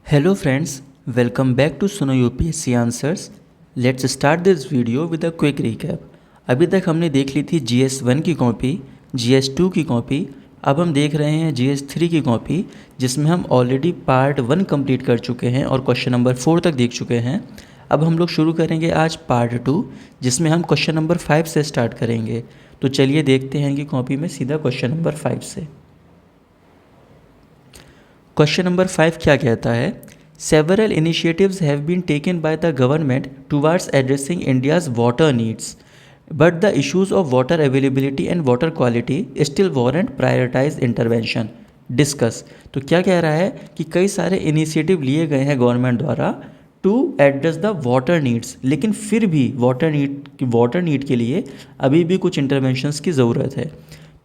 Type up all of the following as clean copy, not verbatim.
Hello friends, welcome back to Suno UPSC Answers. Let's start this video with a quick recap. अभी तक हमने देख ली थी GS1 की कॉपी, GS2 की कॉपी, अब हम देख रहे हैं GS3 की कॉपी जिसमें हम ऑलरेडी पार्ट 1 कंप्लीट कर चुके हैं और क्वेश्चन नंबर 4 तक देख चुके हैं। अब हम लोग शुरू करेंगे आज पार्ट 2 जिसमें हम क्वेश्चन नंबर 5 से स्टार्ट करेंगे। तो चलिए देखते हैं कि कॉपी में सीधा क्वेश्चन नंबर 5 से। क्वेश्चन नंबर 5 क्या कहता है? Several initiatives have been taken by the government towards addressing India's water needs but the issues of water availability and water quality still warrant prioritize intervention. Discuss. तो क्या कह रहा है कि कई सारे इनिशिएटिव लिए गए हैं गवर्नमेंट द्वारा to address the water needs, लेकिन फिर भी वाटर नीड के लिए अभी भी कुछ इंटरवेंशंस की ज़रूरत है।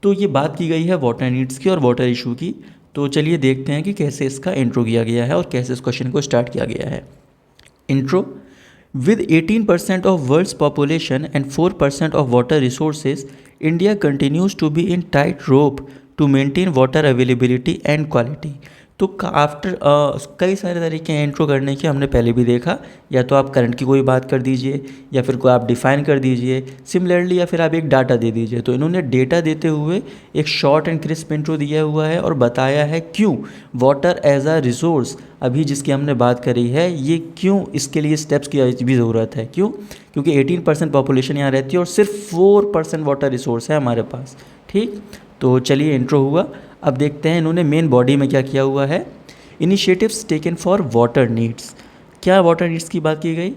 तो ये बात की गई है वाटर नीड्स की और वाटर इशू की। तो चलिए देखते हैं कि कैसे इसका इंट्रो किया गया है और कैसे इस क्वेश्चन को स्टार्ट किया गया है। Intro. With 18% of world's population and 4% of water resources, India continues to be in tight rope to maintain water availability and quality. तो आफ्टर कई सारे तरीके हैं इंट्रो करने के, हमने पहले भी देखा। या तो आप करंट की कोई बात कर दीजिए या फिर कोई आप डिफ़ाइन कर दीजिए सिमिलरली, या फिर आप एक डाटा दे दीजिए। तो इन्होंने डेटा देते हुए एक शॉर्ट एंड क्रिस्प इंट्रो दिया हुआ है और बताया है क्यों वाटर एज अ रिसोर्स अभी जिसकी हमने बात करी है, ये क्यों इसके लिए स्टेप्स की भी ज़रूरत है। क्यों? क्योंकि 18% पॉपुलेशन यहाँ रहती है और सिर्फ 4% वाटर रिसोर्स है हमारे पास। ठीक, तो चलिए इंट्रो हुआ। अब देखते हैं इन्होंने मेन बॉडी में क्या किया हुआ है। Initiatives taken for water needs. क्या वाटर नीड्स की बात की गई?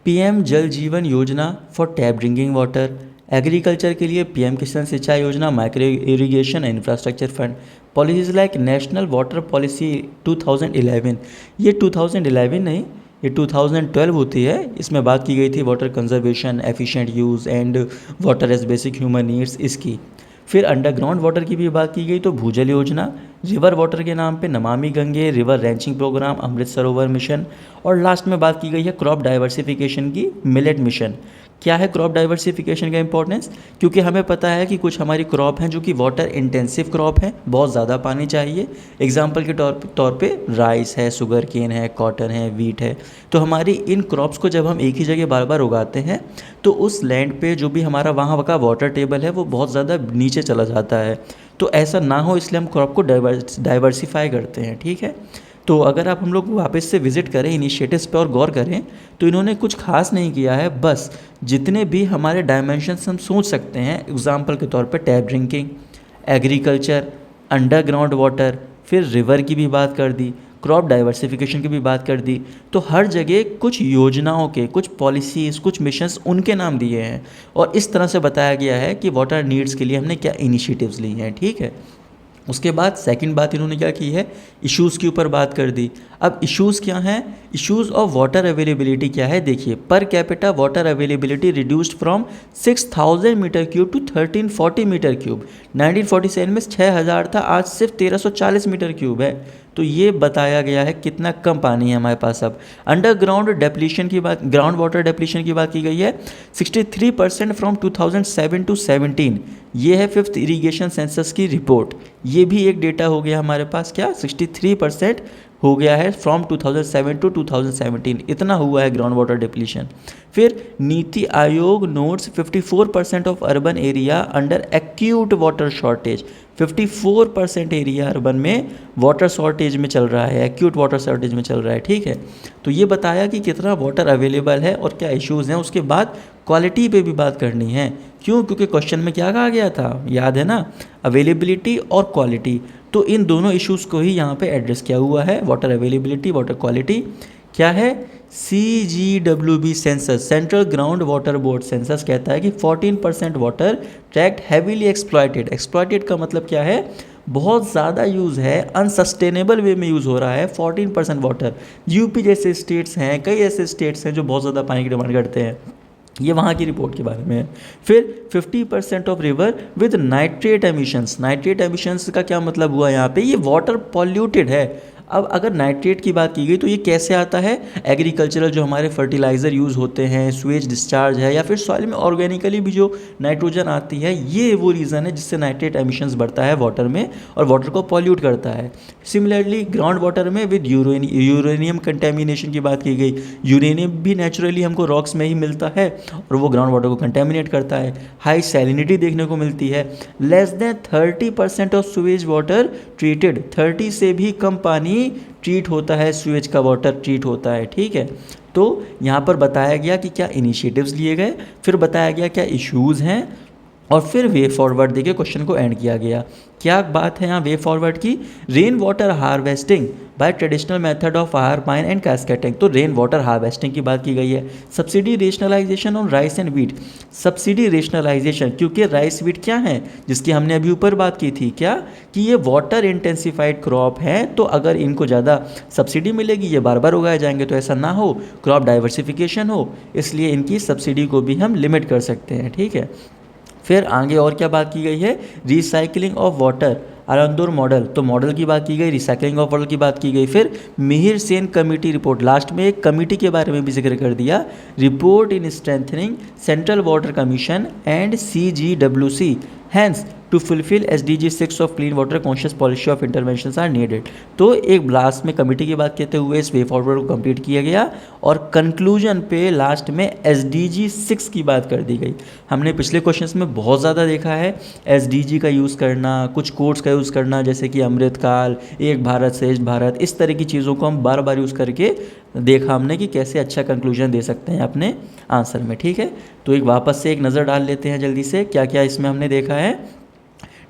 पीएम जल जीवन योजना for tap drinking water, agriculture के लिए पीएम किसान सिंचाई योजना, micro irrigation infrastructure fund, policies like national water policy 2011। ये 2011 नहीं, ये 2012 होती है। इसमें बात की गई थी water conservation, efficient use and water as basic human needs इसकी। फिर अंडरग्राउंड वाटर की भी बात की गई तो भूजल योजना, रिवर वाटर के नाम पे Namami Gange, river ranching programme, Amrit Sarovar mission, और लास्ट में बात की गई है क्रॉप डाइवर्सिफिकेशन की, मिलेट मिशन। क्या है क्रॉप डाइवर्सिफिकेशन का इंपॉर्टेंस? क्योंकि हमें पता है कि कुछ हमारी क्रॉप हैं जो कि वाटर इंटेंसिव क्रॉप है, बहुत ज़्यादा पानी चाहिए। एग्जाम्पल के तौर पे राइस है, शुगर केन है, कॉटन है, वीट है। तो हमारी इन क्रॉप्स को जब हम एक ही जगह बार बार उगाते हैं तो उस लैंड पे जो भी हमारा वहाँ का वाटर टेबल है वो बहुत ज़्यादा नीचे चला जाता है। तो ऐसा ना हो इसलिए हम क्रॉप को डाइवर्सिफाई करते हैं। ठीक है, तो अगर आप हम लोग वापस से विज़िट करें इनिशिएटिव्स पे और गौर करें तो इन्होंने कुछ खास नहीं किया है। बस जितने भी हमारे डायमेंशंस हम सोच सकते हैं, एग्जांपल के तौर पे tap drinking, agriculture, underground water, फिर रिवर की भी बात कर दी, क्रॉप डाइवर्सिफिकेशन की भी बात कर दी। तो हर जगह कुछ योजनाओं के, कुछ पॉलिसीज़, कुछ मिशंस उनके नाम दिए हैं और इस तरह से बताया गया है कि वाटर नीड्स के लिए हमने क्या इनिशिएटिव्स ली हैं। ठीक है, उसके बाद सेकंड बात इन्होंने क्या की है, इश्यूज़ के ऊपर बात कर दी। अब इश्यूज़ क्या हैं? इश्यूज़ ऑफ वाटर अवेलेबिलिटी क्या है? देखिए, per capita water availability reduced from 6000 metre cube to 1340 metre cube. 1947 में 6000 था, आज सिर्फ 1340 मीटर क्यूब है। तो ये बताया गया है कितना कम पानी है हमारे पास। अब अंडरग्राउंड डेप्लीशन की बात, ग्राउंड वाटर डेप्लीशन की बात की गई है 63% फ्रॉम 2007 टू 17। ये है 5th इरीगेशन सेंसस की रिपोर्ट। ये भी एक डेटा हो गया हमारे पास, क्या 63% हो गया है फ्रॉम 2007 टू 2017, इतना हुआ है ग्राउंड वाटर डिप्लीशन। फिर NITI Aayog notes 54% of urban area under acute water shortage. 54% area urban में वाटर शॉर्टेज में चल रहा है, एक्यूट वाटर शॉर्टेज में चल रहा है। ठीक है, तो ये बताया कि कितना वाटर अवेलेबल है और क्या इश्यूज़ हैं। उसके बाद क्वालिटी पे भी बात करनी है। क्यों? क्योंकि क्वेश्चन में क्या कहा गया था, याद है ना, अवेलेबिलिटी और क्वालिटी। तो इन दोनों इश्यूज़ को ही यहाँ पे एड्रेस किया हुआ है, वाटर अवेलेबिलिटी, वाटर क्वालिटी। क्या है? CGWB census, central ground water board census कहता है कि 14% water tract heavily exploited. Exploited का मतलब क्या है? बहुत ज़्यादा यूज़ है, अनसस्टेनेबल वे में यूज़ हो रहा है 14% वाटर। यूपी जैसे स्टेट्स हैं, कई ऐसे स्टेट्स हैं जो बहुत ज़्यादा पानी की डिमांड करते हैं। ये वहाँ की रिपोर्ट के बारे में है। फिर 50% of river with nitrate emissions. Nitrate emissions का क्या मतलब हुआ यहाँ पे? ये वाटर पॉल्यूटेड है। अब अगर नाइट्रेट की बात की गई तो ये कैसे आता है, एग्रीकल्चरल जो हमारे फर्टिलाइज़र यूज़ होते हैं, स्वेज डिस्चार्ज है, या फिर सॉइल में ऑर्गेनिकली भी जो नाइट्रोजन आती है, ये वो रीज़न है जिससे नाइट्रेट एमिशंस बढ़ता है वाटर में और वाटर को पॉल्यूट करता है। सिमिलरली ग्राउंड वाटर में विद यूरेनियम कंटेमिनेशन की बात की गई, यूरेनियम भी नेचुरली हमको रॉक्स में ही मिलता है और वो ग्राउंड वाटर को कंटेमिनेट करता है। हाई सैलिनिटी देखने को मिलती है, less than 30% of sewage water treated, 30 से भी कम पानी ट्रीट होता है, सुवेज का वाटर ट्रीट होता है, ठीक है। तो यहाँ पर बताया गया कि क्या इनिशिएटिव्स लिए गए, फिर बताया गया क्या इश्यूज़ हैं, और फिर वे फॉरवर्ड देके क्वेश्चन को एंड किया गया। क्या बात है यहाँ वे फॉरवर्ड की, rain water harvesting by traditional method of ahar pyne and cascading, तो रेन वाटर हार्वेस्टिंग की बात की गई है। Subsidy rationalisation on rice and wheat, subsidy rationalisation, क्योंकि राइस वीट क्या है जिसकी हमने अभी ऊपर बात की थी, क्या कि ये वाटर इंटेंसिफाइड क्रॉप है, तो अगर इनको ज़्यादा सब्सिडी मिलेगी ये बार बार उगाए जाएंगे, तो ऐसा ना हो, क्रॉप डाइवर्सिफिकेशन हो, इसलिए इनकी सब्सिडी को भी हम लिमिट कर सकते हैं, ठीक है। फिर आगे और क्या बात की गई है, रिसाइकलिंग ऑफ वाटर, अरंदुर मॉडल, तो मॉडल की बात की गई, रिसाइकलिंग ऑफ वाटर की बात की गई। फिर Mihir Sen committee report, last में एक कमेटी के बारे में भी जिक्र कर दिया, report in strengthening central water commission and CGWC, hence to fulfil SDG 6 of clean water conscious policy of interventions are needed. तो एक लास्ट में कमेटी की बात कहते हुए इस वे फॉरवर्ड को कंप्लीट किया गया और कंक्लूजन पे लास्ट में SDG 6 की बात कर दी गई। हमने पिछले क्वेश्चंस में बहुत ज़्यादा देखा है SDG का यूज़ करना, कुछ कोड्स का यूज़ करना, जैसे कि अमृतकाल, एक भारत श्रेष्ठ भारत, इस तरह की चीज़ों को हम बार बार यूज़ करके देखा हमने कि कैसे अच्छा कंक्लूजन दे सकते हैं अपने आंसर में, ठीक है। तो एक वापस से एक नज़र डाल लेते हैं जल्दी से, क्या क्या इसमें हमने देखा है।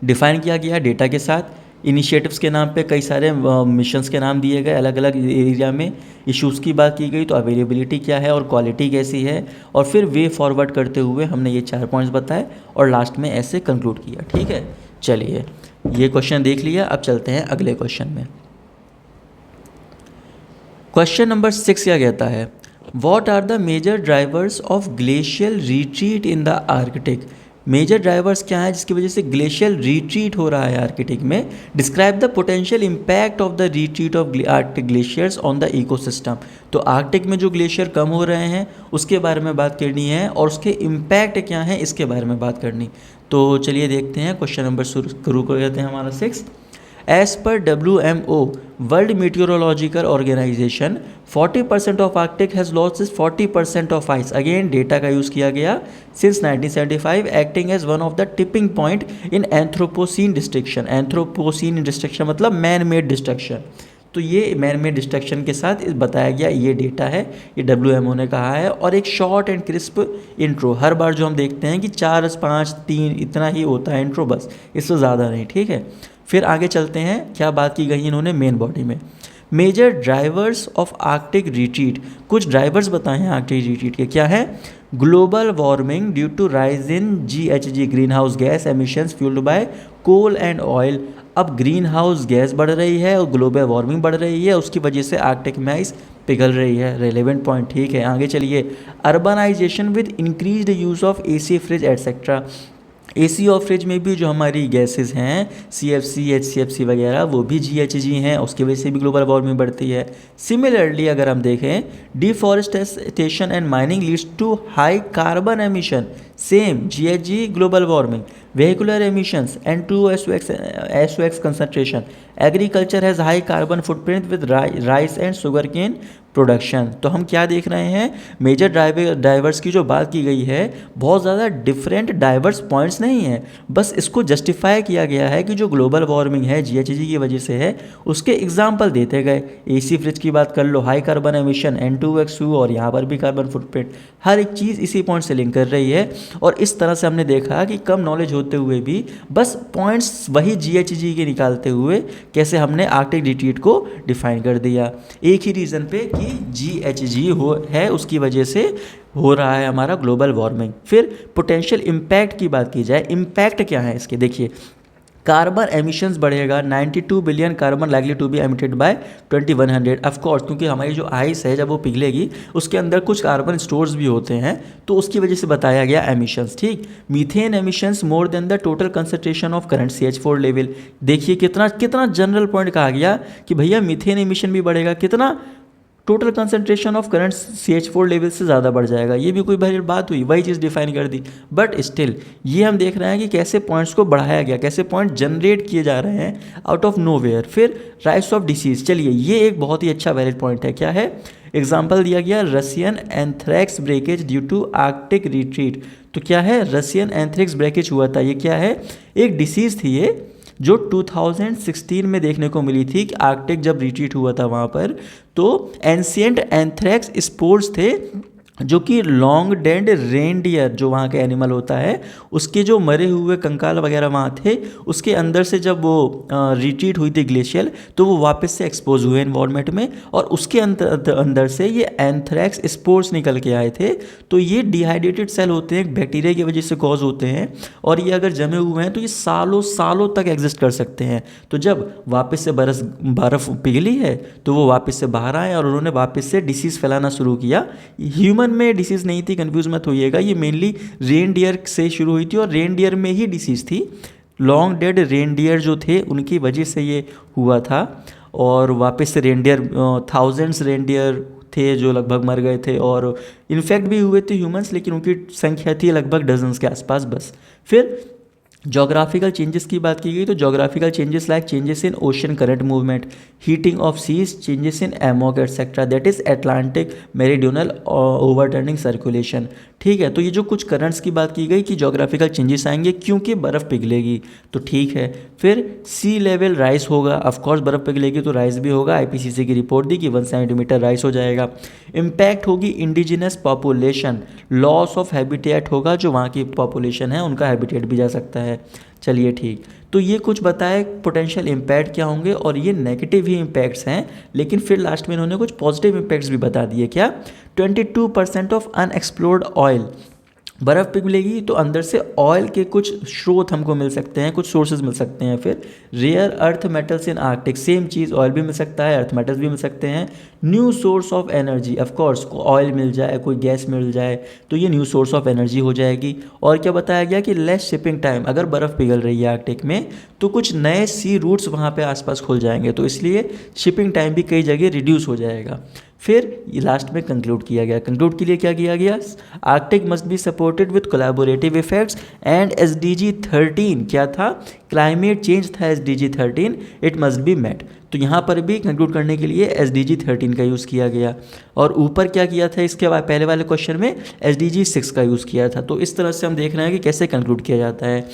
डिफ़ाइन किया गया डेटा के साथ, इनिशिएटिव्स के नाम पे कई सारे मिशंस के नाम दिए गए अलग अलग एरिया में, इश्यूज़ की बात की गई तो अवेलेबिलिटी क्या है और क्वालिटी कैसी है, और फिर वे फॉरवर्ड करते हुए हमने ये 4 पॉइंट्स बताए और लास्ट में ऐसे कंक्लूड किया, ठीक है। चलिए ये क्वेश्चन देख लिया, अब चलते हैं अगले क्वेश्चन में। क्वेश्चन नंबर 6 क्या कहता है, what are the major drivers of glacial retreat in the Arctic, major drivers क्या है जिसकी वजह से ग्लेशियल रिट्रीट हो रहा है आर्कटिक में। Describe the potential impact of the retreat of Arctic glaciers on the ecosystem, तो आर्कटिक में जो ग्लेशियर कम हो रहे हैं उसके बारे में बात करनी है और उसके इम्पैक्ट क्या है इसके बारे में बात करनी। तो चलिए देखते हैं क्वेश्चन नंबर शुरू कर देते हैं हमारा 6। As per WMO, World Meteorological Organization, 40% of Arctic has lost its 40% of ice. Again, data का यूज़ किया गया since 1975, acting as one of the tipping point in Anthropocene destruction. Anthropocene destruction मतलब man-made destruction. तो ये man-made destruction के साथ बताया गया ये डेटा है, ये WMO ने कहा है। और एक शॉर्ट एंड क्रिस्प इंट्रो, हर बार जो हम देखते हैं कि 4, 5, 3 इतना ही होता है इंट्रो, बस इससे ज़्यादा नहीं, ठीक है। फिर आगे चलते हैं, क्या बात की गई इन्होंने मेन बॉडी में, major drivers of Arctic retreat, कुछ ड्राइवर्स बताए हैं आर्कटिक रिट्रीट के, क्या है, global warming due to rise in GHG greenhouse gas emissions fuelled by coal and oil. अब ग्रीन हाउस गैस बढ़ रही है और ग्लोबल वार्मिंग बढ़ रही है, उसकी वजह से आर्कटिक में आइस पिघल रही है, रेलेवेंट पॉइंट, ठीक है। आगे चलिए, urbanisation with increased use of AC fridge etcetera, AC और फ्रिज में भी जो हमारी गैसेस हैं CFC, HCFC वगैरह वो भी GHG हैं, उसकी वजह से भी ग्लोबल वार्मिंग बढ़ती है। सिमिलरली अगर हम देखें, deforestation and mining leads to high carbon emission, same GHG global warming, vehicular emissions and 2SOx concentration, agriculture has high carbon footprint with rice and sugarcane production. तो हम क्या देख रहे हैं, मेजर ड्राइवर्स की जो बात की गई है बहुत ज़्यादा डिफरेंट डाइवर्स पॉइंट्स नहीं हैं, बस इसको जस्टिफाई किया गया है कि जो ग्लोबल वार्मिंग है GHG की वजह से है, उसके एग्जाम्पल देते गए। AC फ्रिज की बात कर लो, हाई कार्बन एमिशन, N2X2, और यहाँ पर भी कार्बन फुटप्रिंट, हर एक चीज़ इसी पॉइंट से लिंक कर रही है। और इस तरह से हमने देखा कि कम नॉलेज होते हुए भी बस पॉइंट्स वही GHG के निकालते हुए कैसे हमने आर्कटिक रिट्रीट को डिफाइन कर दिया, एक ही रीज़न पे कि GHG है उसकी वजह से हो रहा है हमारा ग्लोबल वार्मिंग। फिर पोटेंशियल इम्पैक्ट की बात की जाए, इम्पैक्ट क्या है इसके, देखिए कार्बन एमिशंस बढ़ेगा, 92 billion carbon likely to be emitted by 2100। Of course, क्योंकि हमारी जो आइस है जब वो पिघलेगी उसके अंदर कुछ कार्बन स्टोर्स भी होते हैं, तो उसकी वजह से बताया गया एमिशंस। ठीक, methane emissions more than the total concentration of current CH4 level. देखिए कितना कितना जनरल पॉइंट कहा गया कि भैया मीथेन एमिशन भी बढ़ेगा, कितना, total concentration of current CH4 level से ज़्यादा बढ़ जाएगा। ये भी कोई बड़ी बात हुई, वही चीज़ डिफाइन कर दी। बट स्टिल ये हम देख रहे हैं कि कैसे पॉइंट्स को बढ़ाया गया, कैसे पॉइंट जनरेट किए जा रहे हैं आउट ऑफ नोवेयर। फिर राइस ऑफ डिसीज, चलिए ये एक बहुत ही अच्छा वैलिड पॉइंट है। क्या है? एग्जाम्पल दिया गया Russian anthrax breakage due to Arctic retreat. तो क्या है? रशियन एंथ्रैक्स ब्रेकेज हुआ था। ये क्या है? एक डिसीज़ थी ये जो 2016 में देखने को मिली थी कि आर्कटिक जब रिट्रीट हुआ था वहाँ पर, तो एंशियंट एंथ्रैक्स स्पोर्स थे जो कि लॉन्ग डेड रेनडियर जो वहाँ का एनिमल होता है उसके जो मरे हुए कंकाल वगैरह वहाँ थे, उसके अंदर से जब वो रिट्रीट हुई थी ग्लेशियल, तो वो वापस से एक्सपोज हुए इन्वायरमेंट में, और उसके अंदर से ये एंथ्रैक्स स्पोर्स निकल के आए थे। तो ये डिहाइड्रेटेड सेल होते हैं, बैक्टीरिया की वजह से कॉज होते हैं, और ये अगर जमे हुए हैं तो ये सालों सालों तक एग्जिस्ट कर सकते हैं। तो जब वापस से बर्फ़ पिघली है तो वो वापस से बाहर आए और उन्होंने वापस से डिसीज़ फैलाना शुरू किया। ह्यूमन में डिसीज़ नहीं थी, कंफ्यूज मत होइएगा, ये मेनली रेनडियर से शुरू हुई थी और रेनडियर में ही डिसीज़ थी। लॉन्ग डेड रेनडियर जो थे उनकी वजह से ये हुआ था, और वापस से रेनडियर, थाउजेंड्स रेनडियर थे जो लगभग मर गए थे, और इन्फेक्ट भी हुए थे ह्यूमंस, लेकिन उनकी संख्या थी लगभग डजन्स के आसपास बस। फिर जोग्राफिकल चेंजेस की बात की गई तो geographical changes like changes in ocean current movement, heating of seas, changes in AMOC etcetera, that is Atlantic meridional overturning circulation. ठीक है, तो ये जो कुछ करंट्स की बात की गई कि जोग्राफिकल चेंजेस आएंगे क्योंकि बर्फ़ पिघलेगी, तो ठीक है। फिर सी लेवल राइज होगा, ऑफकोर्स बर्फ़ पिघलेगी तो राइज भी होगा। IPCC की रिपोर्ट दी कि 1 सेंटीमीटर राइज हो जाएगा। इम्पैक्ट होगी indigenous population, loss of habitat होगा, जो वहाँ की पॉपुलेशन है उनका हैबिटेट भी जा सकता है। चलिए ठीक, तो ये कुछ बताए पोटेंशियल इम्पैक्ट क्या होंगे, और ये नेगेटिव ही इम्पैक्ट्स हैं, लेकिन फिर लास्ट में इन्होंने कुछ पॉजिटिव इम्पैक्ट्स भी बता दिए। क्या? 22% ऑफ अनएक्सप्लोर्ड ऑयल, बर्फ़ पिघलेगी तो अंदर से ऑयल के कुछ स्रोत हमको मिल सकते हैं, कुछ सोर्सेज मिल सकते हैं। फिर rare earth metals in Arctic, same चीज़, ऑयल भी मिल सकता है, अर्थ मेटल्स भी मिल सकते हैं। New source of energy, of course oil मिल जाए, कोई गैस मिल जाए तो ये न्यू सोर्स ऑफ एनर्जी हो जाएगी। और क्या बताया गया कि लेस शिपिंग टाइम, अगर बर्फ़ पिघल रही है आर्कटिक में तो कुछ नए सी रूट्स वहाँ पे आसपास खुल जाएंगे, तो इसलिए शिपिंग टाइम भी कई जगह रिड्यूस हो जाएगा। फिर ये लास्ट में कंक्लूड किया गया, कंक्लूड के लिए क्या किया गया? Arctic must be supported with collaborative effects and SDG 13 क्या था? क्लाइमेट चेंज था SDG 13, it must be met. तो यहाँ पर भी कंक्लूड करने के लिए SDG 13 का यूज़ किया गया, और ऊपर क्या किया था इसके बाद पहले वाले क्वेश्चन में SDG 6 का यूज़ किया था। तो इस तरह से हम देख रहे हैं कि कैसे कंक्लूड किया जाता है।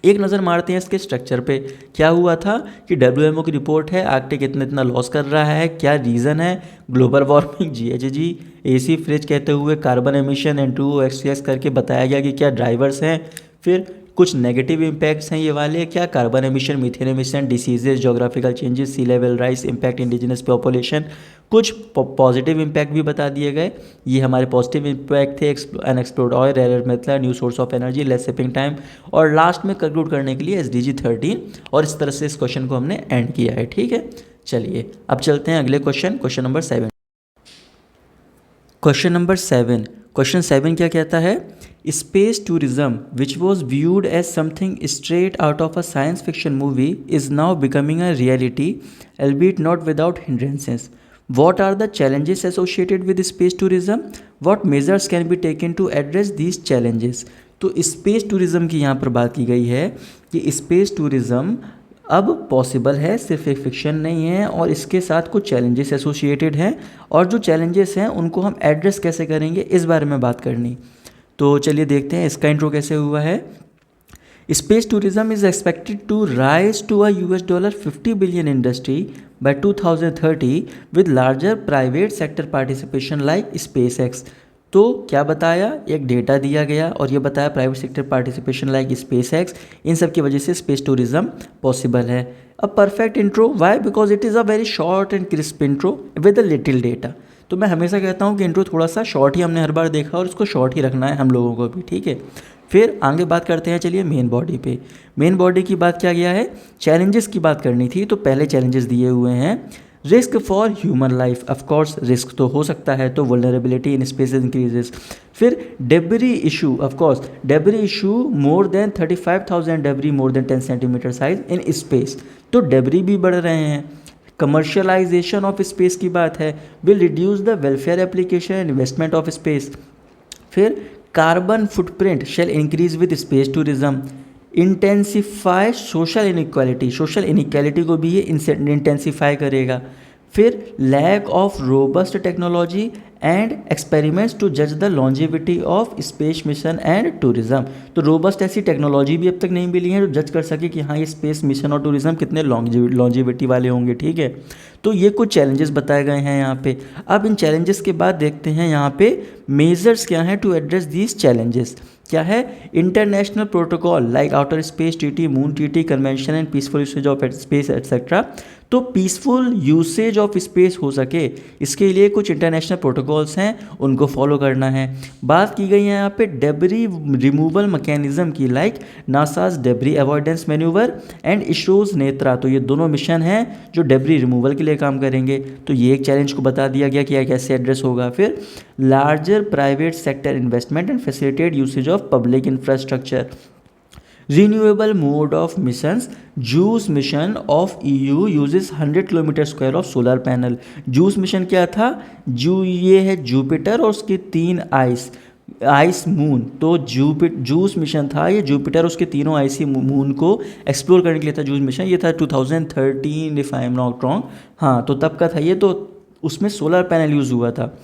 एक नज़र मारते हैं इसके स्ट्रक्चर पे। क्या हुआ था कि WMO की रिपोर्ट है, आर्कटिक इतना इतना लॉस कर रहा है, क्या रीज़न है? Global warming, GHG, AC fridge कहते हुए कार्बन एमिशन, N2O XCS करके बताया गया कि क्या ड्राइवर्स हैं। फिर कुछ नेगेटिव इम्पैक्ट्स हैं ये वाले, क्या? Carbon emission, methane emission, diseases, geographical changes, sea level rise, impact indigenous population. कुछ पॉजिटिव इम्पैक्ट भी बता दिए गए, ये हमारे पॉजिटिव इम्पैक्ट थे, unexplored oil, rare metal, new source of energy, less shipping time, और लास्ट में कंक्लूड करने के लिए SDG 13। और इस तरह से इस क्वेश्चन को हमने एंड किया है। ठीक है, चलिए अब चलते हैं अगले question, question number 7। Question number 7, question 7 क्या कहता है? Space tourism which was viewed as something straight out of a science fiction movie is now becoming a reality, albeit not without hindrances. What are the challenges associated with space tourism? What measures can be taken to address these challenges? तो space tourism की यहाँ पर बात की गई है कि space tourism अब पॉसिबल है, सिर्फ एक फिक्शन नहीं है, और इसके साथ कुछ चैलेंजेस एसोसिएटेड हैं, और जो चैलेंजेस हैं उनको हम एड्रेस कैसे करेंगे इस बारे में बात करनी। तो चलिए देखते हैं इसका इंट्रो कैसे हुआ है। Space tourism is expected to rise to a $50 billion industry by 2030 with larger private sector participation like SpaceX. तो क्या बताया? एक डेटा दिया गया और ये बताया private sector participation like SpaceX, इन सब की वजह से स्पेस टूरिज्म पॉसिबल है। A perfect intro, why? Because it is a very short and crisp intro with a little data. तो मैं हमेशा कहता हूँ कि इंट्रो थोड़ा सा शॉर्ट ही हमने हर बार देखा और उसको शॉर्ट ही रखना है हम लोगों को भी। ठीक है, फिर आगे बात करते हैं, चलिए मेन बॉडी पे। मेन बॉडी की बात क्या गया है, चैलेंजेस की बात करनी थी, तो पहले चैलेंजेस दिए हुए हैं। Risk for human life, of course risk तो हो सकता है, तो वल्नरेबिलिटी इन स्पेस इंक्रीजेस। फिर debris issue, of course debris issue more than 35,000 debris more than 10 centimetre size in space, तो डेबरी भी बढ़ रहे हैं। कमर्शियलाइजेशन ऑफ स्पेस की बात है, will reduce the welfare application and investment of space. फिर carbon footprint shall increase with space tourism. Intensify social inequality, social inequality को भी ये इंटेंसिफाई करेगा। फिर lack of robust technology and experiments to जज the longevity of space mission and tourism, तो robust ऐसी technology भी अब तक नहीं मिली है जो जज कर सके कि हाँ ये स्पेस मिशन और टूरिज्म कितने लॉन्जिविटी वाले होंगे, ठीक है। तो ये कुछ चैलेंजेस बताए गए हैं यहाँ पे। अब इन चैलेंजेस के बाद देखते हैं यहाँ पे मेजर्स क्या हैं टू एड्रेस दीज चैलेंजेस। क्या है, international protocol like outer space treaty, moon treaty, convention and peaceful usage of space etcetera. तो पीसफुल यूसेज ऑफ स्पेस हो सके इसके लिए कुछ इंटरनेशनल प्रोटोकॉल्स हैं, उनको फॉलो करना है। बात की गई है यहाँ पे डेबरी रिमूवल मैकेनिज्म की, like NASA's debris avoidance manoeuvre and ISRO's Netra, तो ये दोनों मिशन हैं जो डेबरी रिमूवल के लिए काम करेंगे। तो ये एक चैलेंज को बता दिया गया कि यह कैसे एड्रेस होगा। फिर larger private sector investment and facilitate usage of public infrastructure. Renewable mode of missions, JUICE mission of EU uses 100 kilometre square of solar panel. JUICE mission क्या था, ये है जुपिटर और उसके 3 आइस मून, तो JUICE मिशन था ये Jupiter उसके तीनों आइसी मून को एक्सप्लोर करने के लिए था। JUICE मिशन ये था 2013 if I am not wrong, हाँ तो तब का था ये, तो उसमें सोलर पैनल यूज़ हुआ था।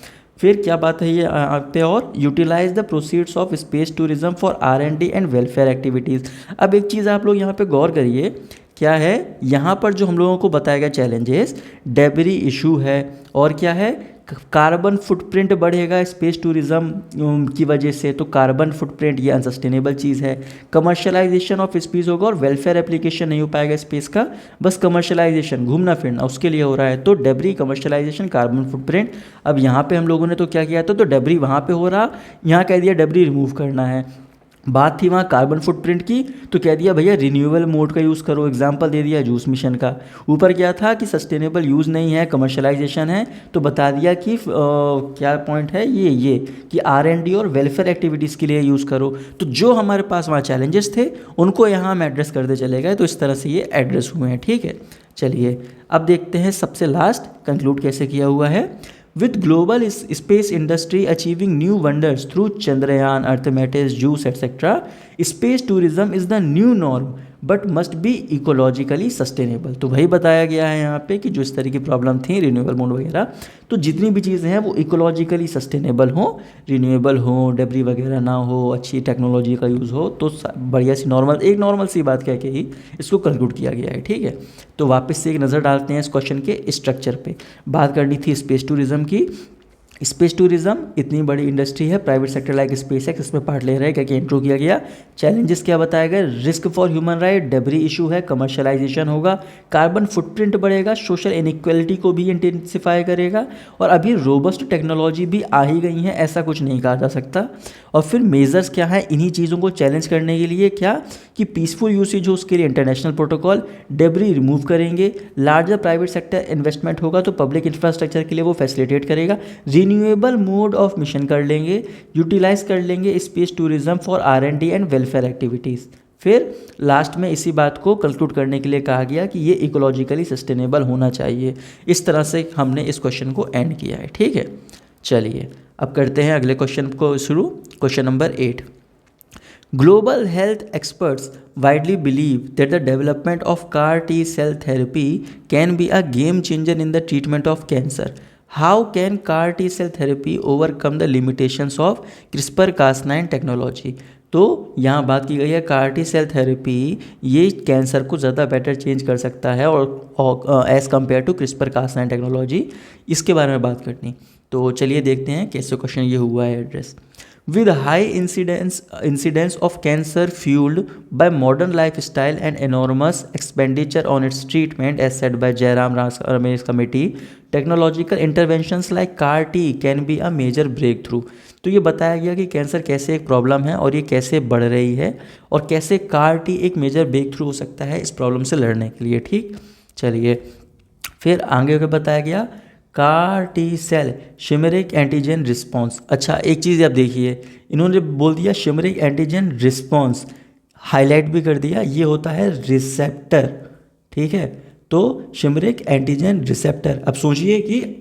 फिर क्या बात है ये पे, और utilise the proceeds of space tourism for R&D and welfare activities. अब एक चीज़ आप लोग यहाँ पे गौर करिए, क्या है यहाँ पर जो हम लोगों को बताया गया चैलेंजेस, डेबरी इशू है, और क्या है, कार्बन फुटप्रिंट बढ़ेगा स्पेस टूरिज्म की वजह से, तो कार्बन फुटप्रिंट ये अनसस्टेनेबल चीज़ है। कमर्शलाइजेशन ऑफ स्पेस होगा और वेलफेयर एप्लीकेशन नहीं हो पाएगा स्पेस का, बस कमर्शलाइजेशन घूमना फिरना उसके लिए हो रहा है। तो डेबरी, कमर्शलाइजेशन, कार्बन फुटप्रिंट। अब यहाँ पे हम लोगों ने तो क्या किया था, तो डेबरी वहाँ पे हो रहा, यहाँ कह दिया डेबरी रिमूव करना है। बात थी वहाँ कार्बन फुटप्रिंट की, तो कह दिया भैया रिन्यूएबल मोड का यूज़ करो, एग्जांपल दे दिया JUICE मिशन का। ऊपर क्या था कि सस्टेनेबल यूज़ नहीं है, कमर्शलाइजेशन है, तो बता दिया कि क्या पॉइंट है ये कि R&D और वेलफेयर एक्टिविटीज़ के लिए यूज़ करो। तो जो हमारे पास वहाँ चैलेंजेस थे उनको यहाँ हम एड्रेस करते चले गए, तो इस तरह से ये एड्रेस हुए हैं, ठीक है। चलिए अब देखते हैं सबसे लास्ट कंक्लूड कैसे किया हुआ है। With global space industry achieving new wonders through Chandrayaan, Artemis, JUICE, etc., space tourism is the new norm but must be ecologically sustainable. तो वही बताया गया है यहाँ पे कि जो इस तरह की प्रॉब्लम थी रिन्यूएबल मोड वगैरह, तो जितनी भी चीज़ें हैं वो इकोलॉजिकली सस्टेनेबल हो, रिन्यूएबल हो, डेब्री वगैरह ना हो, अच्छी टेक्नोलॉजी का यूज़ हो, तो बढ़िया सी नॉर्मल सी बात कह के ही इसको कंक्लूड किया गया है, ठीक है। तो वापस से एक नज़र डालते हैं इस क्वेश्चन के स्ट्रक्चर पे। बात करनी थी स्पेस टूरिज्म की। स्पेस टूरिज्म इतनी बड़ी इंडस्ट्री है, private sector like space x इसमें पार्ट ले रहे हैं, क्या क्या इंट्रो किया गया। चैलेंजेस क्या बताए गए, risk for human right, debris issue है, कमर्शलाइजेशन होगा, कार्बन फुटप्रिंट बढ़ेगा, सोशल इनइक्वालिटी को भी इंटेंसिफाई करेगा, और अभी रोबस्ट टेक्नोलॉजी भी आ ही गई है, ऐसा कुछ नहीं कहा जा सकता। और फिर मेजर्स क्या है इन्हीं चीज़ों को चैलेंज करने के लिए, क्या कि पीसफुल यूसेज हो उसके लिए इंटरनेशनल प्रोटोकॉल, डेबरी रिमूव करेंगे, लार्जर प्राइवेट सेक्टर इन्वेस्टमेंट होगा तो पब्लिक इंफ्रास्ट्रक्चर के लिए वो फैसिलिटेट करेगा, रिन्यूएबल मोड ऑफ मिशन कर लेंगे, यूटिलाइज कर लेंगे space tourism for R&D and welfare activities. फिर लास्ट में इसी बात को कंक्लूड करने के लिए कहा गया कि ये इकोलॉजिकली सस्टेनेबल होना चाहिए। इस तरह से हमने इस क्वेश्चन को एंड किया है, ठीक है। चलिए अब करते हैं अगले क्वेश्चन को शुरू। Question number 8, Global health experts widely believe that the development of CAR T cell therapy can be a game changer in the treatment of cancer. How can CAR T cell therapy overcome the limitations of CRISPR-Cas9 technology? तो यहाँ बात की गई है CAR T cell therapy ये cancer को ज़्यादा better change कर सकता है और as compare to CRISPR-Cas9 technology, इसके बारे में बात करनी। तो चलिए देखते हैं कैसे क्वेश्चन ये हुआ है address. with high incidence of cancer fueled by modern lifestyle and enormous expenditure on its treatment, as said by Jairam Ramesh committee. Technological interventions like CAR T can be a major breakthrough. तो ये बताया गया कि cancer कैसे एक problem है और ये कैसे बढ़ रही है और कैसे CAR T एक मेजर ब्रेक थ्रू हो सकता है इस प्रॉब्लम से लड़ने के लिए। ठीक, चलिए फिर आगे क्या बताया गया, CAR T cell chimeric antigen response. अच्छा, एक चीज़ आप देखिए, इन्होंने बोल दिया शिमरिक एंटीजन रिस्पॉन्स, हाईलाइट भी कर दिया, ये होता है रिसेप्टर। ठीक है, तो शिमरिक एंटीजन रिसेप्टर। अब सोचिए कि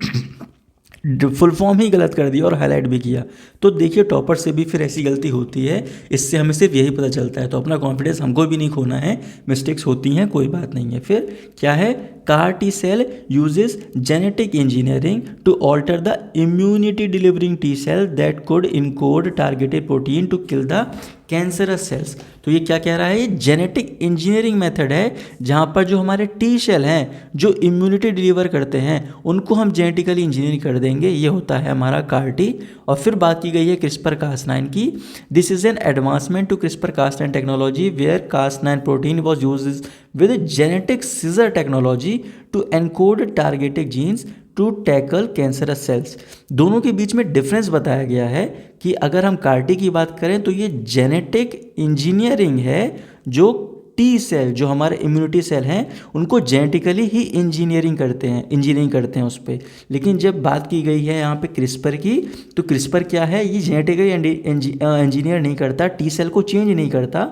फुल फॉर्म ही गलत कर दिया और हाईलाइट भी किया, तो देखिए टॉपर से भी फिर ऐसी गलती होती है, इससे हमें सिर्फ यही पता चलता है। तो अपना कॉन्फिडेंस हमको भी नहीं खोना है, मिस्टेक्स होती हैं, कोई बात नहीं है। फिर क्या है, CAR T cell uses genetic engineering to alter the immunity delivering T cell that could encode targeted protein to kill the cancerous cells। तो ये क्या कह रहा है, ये जेनेटिक इंजीनियरिंग मेथड है जहाँ पर जो हमारे टी सेल हैं जो इम्यूनिटी डिलीवर करते हैं उनको हम जेनेटिकली इंजीनियर कर देंगे, ये होता है हमारा CAR T। और फिर बात की गई है CRISPR-Cas9 की। This is an advancement to CRISPR-Cas9 technology where Cas9 protein was use with genetic scissor technology to encode targeted genes to tackle cancerous cells। दोनों के बीच में डिफरेंस बताया गया है कि अगर हम CAR T की बात करें तो ये जेनेटिक इंजीनियरिंग है, जो टी सेल जो हमारे इम्यूनिटी सेल हैं उनको जेनेटिकली ही इंजीनियरिंग करते हैं उस पर। लेकिन जब बात की गई है यहाँ पे CRISPR की, तो CRISPR क्या है, ये जेनेटिकली इंजीनियर नहीं करता, टी सेल को चेंज नहीं करता,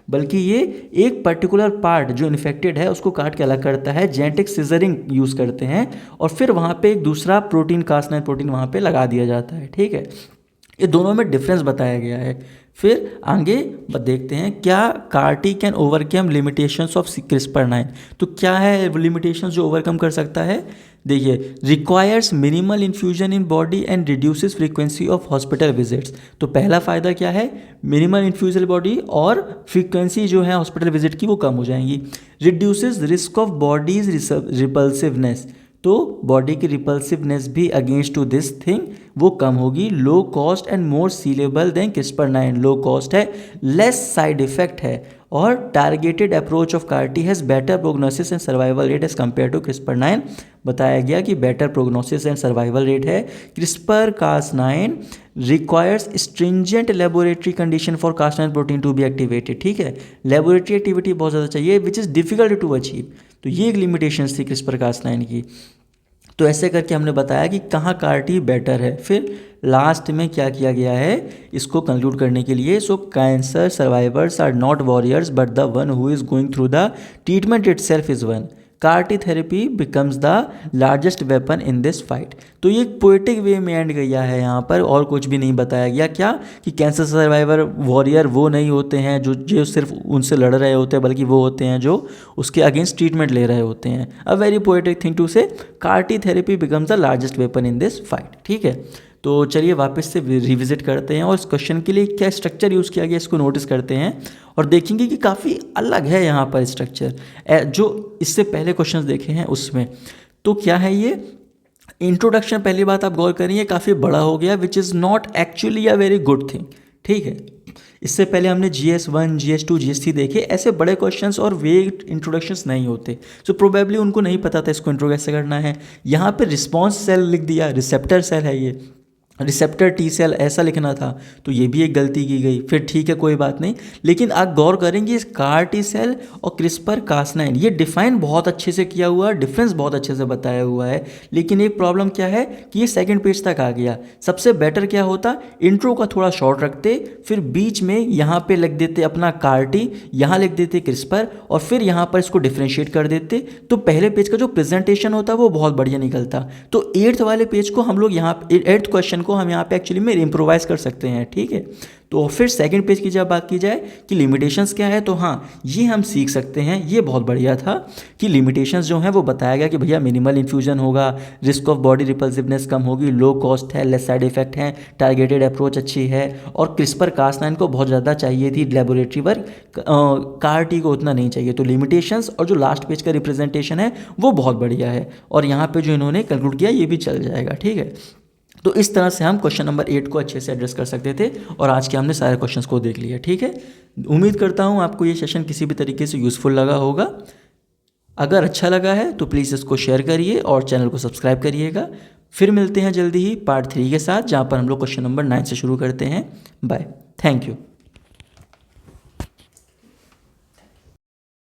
बल्कि ये एक पर्टिकुलर पार्ट जो इन्फेक्टेड है उसको काट के अलग करता है, जेनेटिक सिजरिंग यूज़ करते हैं और फिर वहाँ पे एक दूसरा प्रोटीन Cas9 प्रोटीन वहाँ पे लगा दिया जाता है। ठीक है, ये दोनों में डिफरेंस बताया गया है। फिर आगे देखते हैं, क्या CAR T can overcome limitations of CRISPR-9। तो क्या है लिमिटेशंस जो ओवरकम कर सकता है, देखिए, requires minimal infusion in body and reduces frequency of hospital visits. तो पहला फ़ायदा क्या है, मिनिमल इन्फ्यूजन बॉडी और फ्रीक्वेंसी जो है हॉस्पिटल विजिट की वो कम हो जाएंगी। रिड्यूसेस रिस्क ऑफ बॉडीज रिपल्सिवनेस, तो बॉडी की रिपल्सिवनेस भी अगेंस्ट टू दिस थिंग वो कम होगी। Low cost and more scalable than CRISPR-9, low cost है, लेस साइड इफेक्ट है और targeted approach of CAR T has better prognosis and survival rate as compare to CRISPR-9। बताया गया कि better prognosis and survival rate है। CRISPR-Cas9 requires stringent laboratory condition for Cas9 protein to be activated. ठीक है, laboratory activity बहुत ज़्यादा चाहिए which is difficult to achieve. तो ये एक लिमिटेशंस थी CRISPR-Cas9 की। तो ऐसे करके हमने बताया कि कहाँ CAR T बेटर है। फिर लास्ट में क्या किया गया है इसको कंक्लूड करने के लिए, so cancer survivors are not warriors but the one who is going through the treatment itself is one. CAR T therapy becomes the largest weapon in this fight. तो ये एक पोएटिक वे में and गया है यहाँ पर, और कुछ भी नहीं बताया गया। क्या कि कैंसर सर्वाइवर वॉरियर वो नहीं होते हैं जो सिर्फ उनसे लड़ रहे होते हैं, बल्कि वो होते हैं जो उसके अगेंस्ट ट्रीटमेंट ले रहे होते हैं। A very poetic thing to say, CAR T therapy becomes the largest weapon in this fight. ठीक है, तो चलिए वापस से रिविजिट करते हैं और इस क्वेश्चन के लिए क्या स्ट्रक्चर यूज़ किया गया इसको नोटिस करते हैं और देखेंगे कि काफ़ी अलग है यहाँ पर स्ट्रक्चर जो इससे पहले क्वेश्चंस देखे हैं उसमें। तो क्या है ये इंट्रोडक्शन, पहली बात आप गौर करिए काफ़ी बड़ा हो गया which is not actually a very good thing. ठीक है, इससे पहले हमने GS1, GS2, GS3 देखे, ऐसे बड़े क्वेश्चंस और वेग इंट्रोडक्शंस नहीं होते, सो प्रोबेबली उनको नहीं पता था इसको इंट्रो कैसे करना है। यहाँ पे रिस्पॉन्स सेल लिख दिया, रिसेप्टर सेल है ये, रिसेप्टर टी सेल ऐसा लिखना था, तो ये भी एक गलती की गई। फिर ठीक है कोई बात नहीं, लेकिन आप गौर करेंगे इस CAR T सेल और CRISPR-Cas9 ये डिफाइन बहुत अच्छे से किया हुआ है, डिफरेंस बहुत अच्छे से बताया हुआ है। लेकिन एक प्रॉब्लम क्या है कि ये सेकंड पेज तक आ गया। सबसे बेटर क्या होता, इंट्रो का थोड़ा शॉर्ट रखते, फिर बीच में यहाँ पे लिख देते अपना CAR T, यहाँ लिख देते CRISPR और फिर यहाँ पर इसको डिफ्रेंशिएट कर देते, तो पहले पेज का जो प्रेजेंटेशन होता वो बहुत बढ़िया निकलता। तो 8th वाले पेज को हम लोग यहाँ 8th क्वेश्चन को हम यहाँ पे एक्चुअली में इम्प्रोवाइज कर सकते हैं। ठीक है, तो फिर सेकंड पेज की जब बात की जाए कि लिमिटेशंस क्या है, तो हाँ ये हम सीख सकते हैं। ये बहुत बढ़िया था कि लिमिटेशंस जो हैं वो बताया गया कि भैया मिनिमल इन्फ्यूजन होगा, रिस्क ऑफ बॉडी रिपल्सिवनेस कम होगी, लो कॉस्ट है, लेस साइड इफेक्ट है, टारगेटेड अप्रोच अच्छी है और CRISPR-Cas9 को बहुत ज़्यादा चाहिए थी लेबोरेटरी वर्क, CAR T को उतना नहीं चाहिए। तो लिमिटेशंस और जो लास्ट पेज का रिप्रेजेंटेशन है वो बहुत बढ़िया है और यहाँ पर जो इन्होंने कंक्लूड किया ये भी चल जाएगा। ठीक है, तो इस तरह से हम क्वेश्चन नंबर 8 को अच्छे से एड्रेस कर सकते थे और आज के हमने सारे क्वेश्चंस को देख लिया। ठीक है, उम्मीद करता हूँ आपको ये सेशन किसी भी तरीके से यूज़फुल लगा होगा। अगर अच्छा लगा है तो प्लीज़ इसको शेयर करिए और चैनल को सब्सक्राइब करिएगा। फिर मिलते हैं जल्दी ही पार्ट 3 के साथ, जहाँ पर हम लोग क्वेश्चन नंबर 9 से शुरू करते हैं। Bye, thank you.